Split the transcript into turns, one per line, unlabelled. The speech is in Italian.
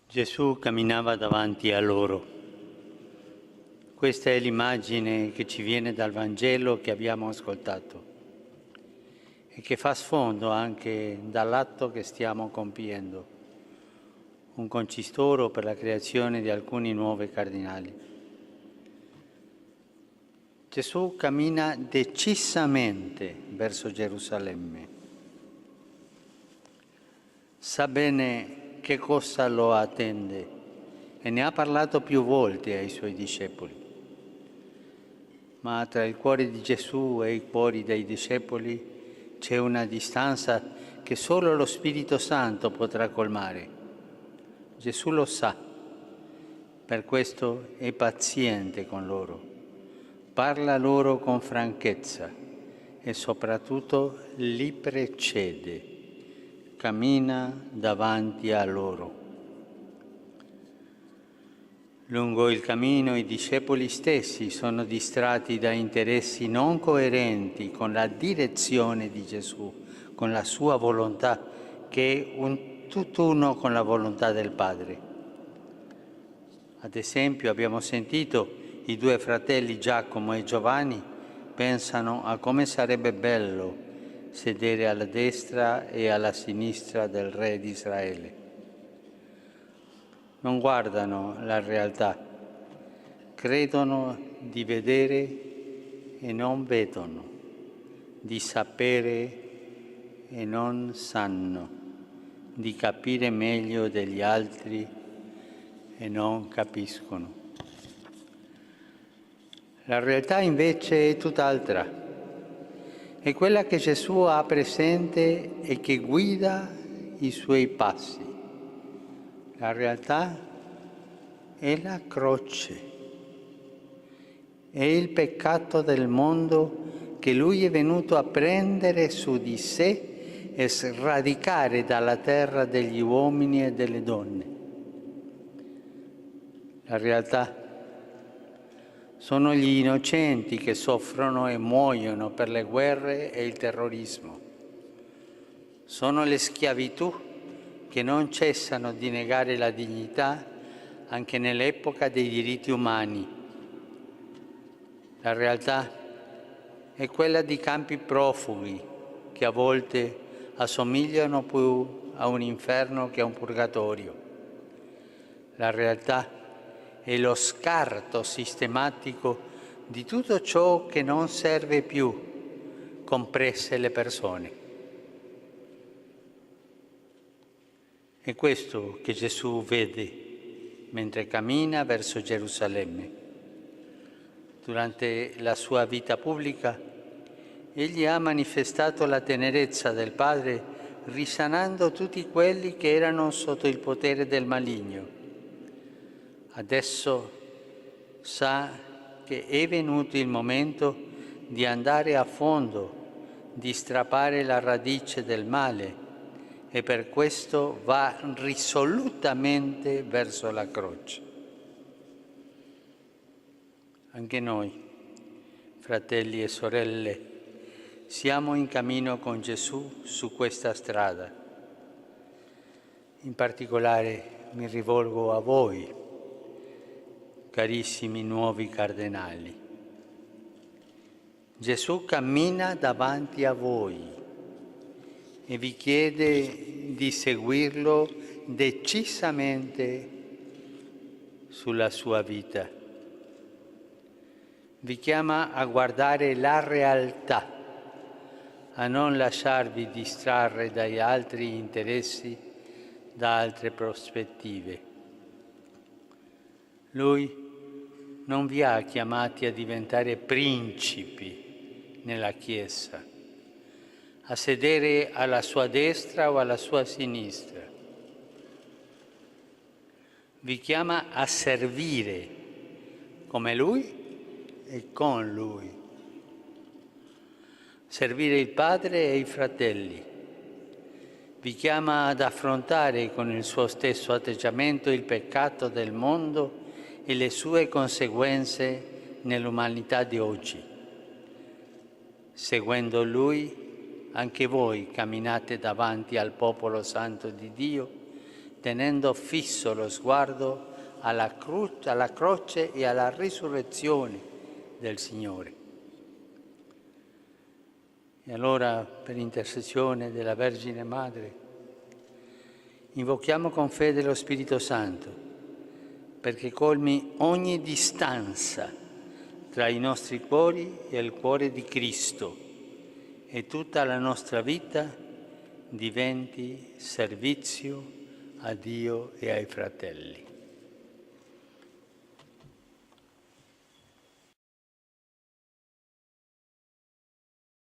Gesù camminava davanti a loro. Questa è l'immagine che ci viene dal Vangelo che abbiamo ascoltato e che fa sfondo anche dall'atto che stiamo compiendo, un concistoro per la creazione di alcuni nuovi cardinali. Gesù cammina decisamente verso Gerusalemme. Sa bene che cosa lo attende e ne ha parlato più volte ai suoi discepoli. Ma tra il cuore di Gesù e i cuori dei discepoli c'è una distanza che solo lo Spirito Santo potrà colmare. Gesù lo sa, per questo è paziente con loro, parla loro con franchezza e soprattutto li precede. Cammina davanti a loro. Lungo il cammino i discepoli stessi sono distratti da interessi non coerenti con la direzione di Gesù, con la sua volontà, che è un tutt'uno con la volontà del Padre. Ad esempio abbiamo sentito i due fratelli Giacomo e Giovanni pensano a come sarebbe bello sedere alla destra e alla sinistra del Re di Israele. Non guardano la realtà, credono di vedere e non vedono, di sapere e non sanno, di capire meglio degli altri e non capiscono. La realtà invece è tutt'altra. È quella che Gesù ha presente e che guida i suoi passi. La realtà è la croce, è il peccato del mondo che Lui è venuto a prendere su di sé e sradicare dalla terra degli uomini e delle donne. La realtà sono gli innocenti che soffrono e muoiono per le guerre e il terrorismo. Sono le schiavitù che non cessano di negare la dignità anche nell'epoca dei diritti umani. La realtà è quella di campi profughi che a volte assomigliano più a un inferno che a un purgatorio. La realtà è lo scarto sistematico di tutto ciò che non serve più, comprese le persone. È questo che Gesù vede mentre cammina verso Gerusalemme. Durante la sua vita pubblica, egli ha manifestato la tenerezza del Padre risanando tutti quelli che erano sotto il potere del maligno. Adesso sa che è venuto il momento di andare a fondo, di strappare la radice del male e per questo va risolutamente verso la croce. Anche noi, fratelli e sorelle, siamo in cammino con Gesù su questa strada. In particolare mi rivolgo a voi, carissimi nuovi cardinali. Gesù cammina davanti a voi e vi chiede di seguirlo decisamente sulla sua vita. Vi chiama a guardare la realtà, a non lasciarvi distrarre dagli altri interessi, da altre prospettive. Lui non vi ha chiamati a diventare principi nella Chiesa, a sedere alla sua destra o alla sua sinistra. Vi chiama a servire come Lui e con Lui. Servire il Padre e i fratelli. Vi chiama ad affrontare con il suo stesso atteggiamento il peccato del mondo e le sue conseguenze nell'umanità di oggi. Seguendo Lui, anche voi camminate davanti al popolo santo di Dio tenendo fisso lo sguardo alla croce e alla risurrezione del Signore. E allora, per intercessione della Vergine Madre, invochiamo con fede lo Spirito Santo perché colmi ogni distanza tra i nostri cuori e il cuore di Cristo e tutta la nostra vita diventi servizio a Dio e ai fratelli.